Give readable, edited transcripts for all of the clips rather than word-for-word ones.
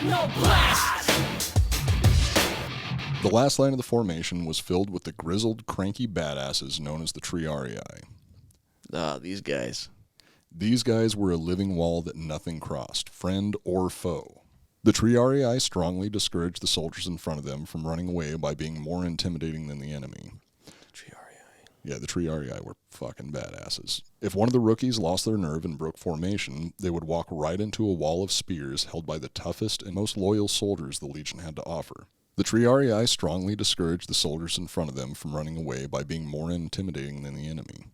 Iconoblast! The last line of the formation was filled with the grizzled, cranky badasses known as the Triarii. These guys. These guys were a living wall that nothing crossed, friend or foe. The Triarii strongly discouraged the soldiers in front of them from running away by being more intimidating than the enemy. Yeah, the Triarii were fucking badasses. If one of the rookies lost their nerve and broke formation, they would walk right into a wall of spears held by the toughest and most loyal soldiers the Legion had to offer. The Triarii strongly discouraged the soldiers in front of them from running away by being more intimidating than the enemy.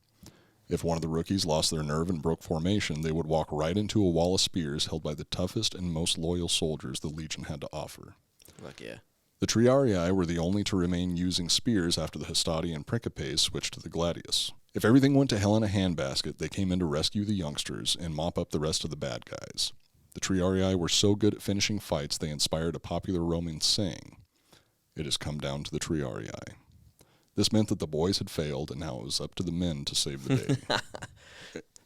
If one of the rookies lost their nerve and broke formation, they would walk right into a wall of spears held by the toughest and most loyal soldiers the Legion had to offer. Fuck yeah. The Triarii were the only to remain using spears after the Hastati and Principes switched to the Gladius. If everything went to hell in a handbasket, they came in to rescue the youngsters and mop up the rest of the bad guys. The Triarii were so good at finishing fights they inspired a popular Roman saying, "It has come down to the Triarii." This meant that the boys had failed, and now it was up to the men to save the day.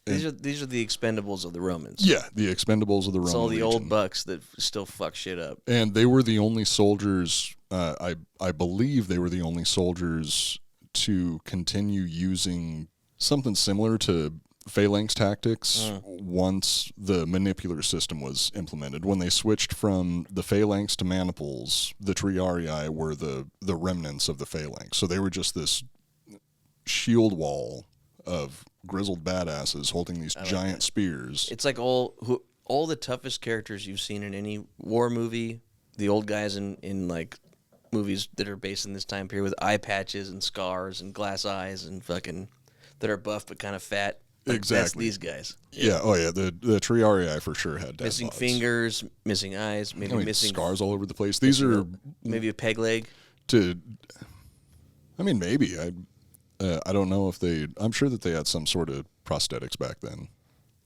These are the expendables of the Romans. Yeah, the expendables of the Roman It's all the Legion. old bucks that still fuck shit up. And they were the only soldiers, I believe they were the only soldiers to continue using something similar to phalanx tactics once the manipular system was implemented. When they switched from the phalanx to maniples, the Triarii were the remnants of the phalanx. So they were just this shield wall of grizzled badasses holding these giant spears. It's like all the toughest characters you've seen in any war movie, the old guys in like movies that are based in this time period with eye patches and scars and glass eyes and fucking that are buff but kind of fat. Like, exactly. That's these guys. Yeah. Oh yeah. The Triarii for sure had dad missing bods. fingers, missing eyes, maybe missing scars all over the place. These are maybe a peg leg. Maybe I don't know if they. I'm sure that they had some sort of prosthetics back then.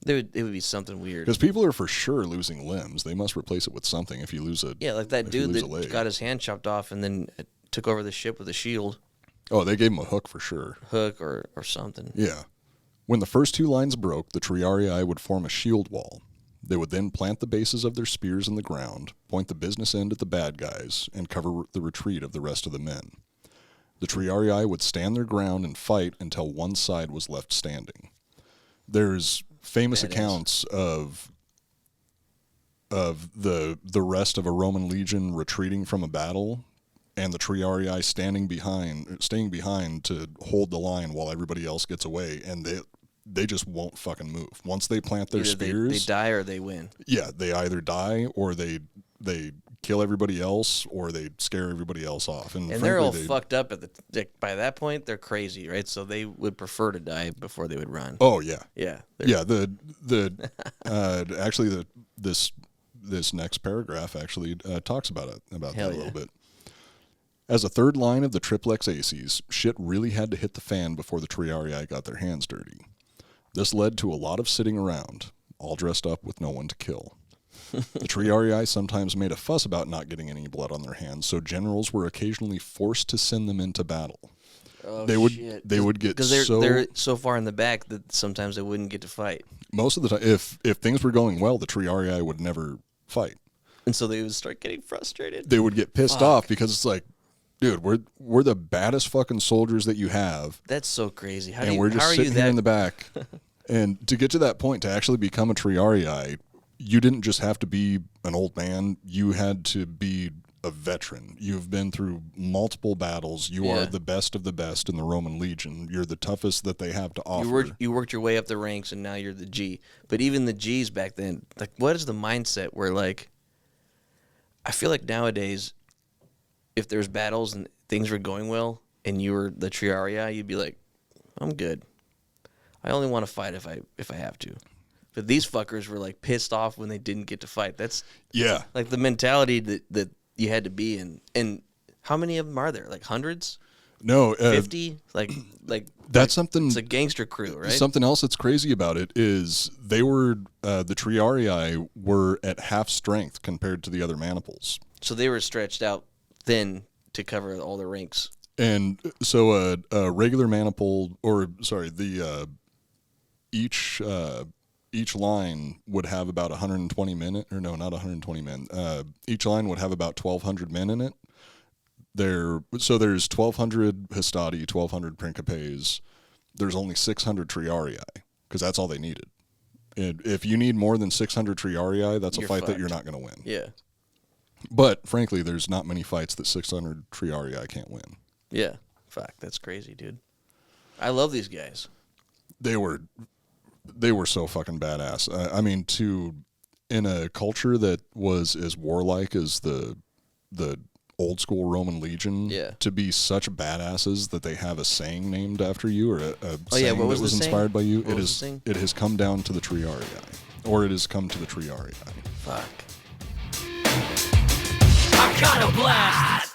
It would be something weird. Because people are for sure losing limbs. They must replace it with something. If you lose a like that dude that got his hand chopped off and then took over the ship with a shield. Oh, they gave him a hook for sure. Hook or something. Yeah. When the first two lines broke, the Triarii would form a shield wall. They would then plant the bases of their spears in the ground, point the business end at the bad guys, and cover the retreat of the rest of the men. The Triarii would stand their ground and fight until one side was left standing. There's famous accounts of the rest of a Roman legion retreating from a battle, and the Triarii staying behind to hold the line while everybody else gets away, and they just won't fucking move. Once they plant their spears, they die or they win. Yeah, they either die or they kill everybody else or they scare everybody else off. And frankly, they're all fucked up by that point. They're crazy, right? So they would prefer to die before they would run. Oh yeah, yeah, yeah. This next paragraph actually talks about that a little bit. As a third line of the triplex aces, shit really had to hit the fan before the Triarii got their hands dirty. This led to a lot of sitting around, all dressed up with no one to kill. The Triarii sometimes made a fuss about not getting any blood on their hands, so generals were occasionally forced to send them into battle. Oh, they would get because they're so far in the back that sometimes they wouldn't get to fight. Most of the time, if things were going well, the Triarii would never fight, and so they would start getting frustrated. They would get pissed off because it's like, dude, we're the baddest fucking soldiers that you have. That's so crazy. We're just sitting here in the back. And to get to that point, to actually become a Triarii, you didn't just have to be an old man. You had to be a veteran. You've been through multiple battles. You are the best of the best in the Roman Legion. You're the toughest that they have to offer. You worked your way up the ranks, and now you're the G. But even the Gs back then, like, what is the mindset where, like, I feel like nowadays, if there's battles and things were going well, and you were the Triarii, you'd be like, I'm good. I only want to fight if I have to. But these fuckers were like pissed off when they didn't get to fight. That's like the mentality that you had to be in. And how many of them are there? Like hundreds? No, 50? Like that's something. It's a gangster crew, right? Something else that's crazy about it is they were the Triarii were at half strength compared to the other maniples. So they were stretched out thin to cover all the ranks. And so a regular maniple, each each line would have about 120 men, or no, not 120 men. Each line would have about 1,200 men in it. So there's 1,200 Hastati, 1,200 Principes. There's only 600 Triarii, because that's all they needed. And if you need more than 600 Triarii, that's a fight that you're not going to win. Yeah. But frankly, there's not many fights that 600 Triarii can't win. Yeah. Fuck, that's crazy, dude. I love these guys. They were so fucking badass. I mean, in a culture that was as warlike as the old school Roman legion, to be such badasses that they have a saying named after you, or a saying that was inspired by you. It has come down to the Triarii, or it has come to the Triarii. Fuck. Iconoblast!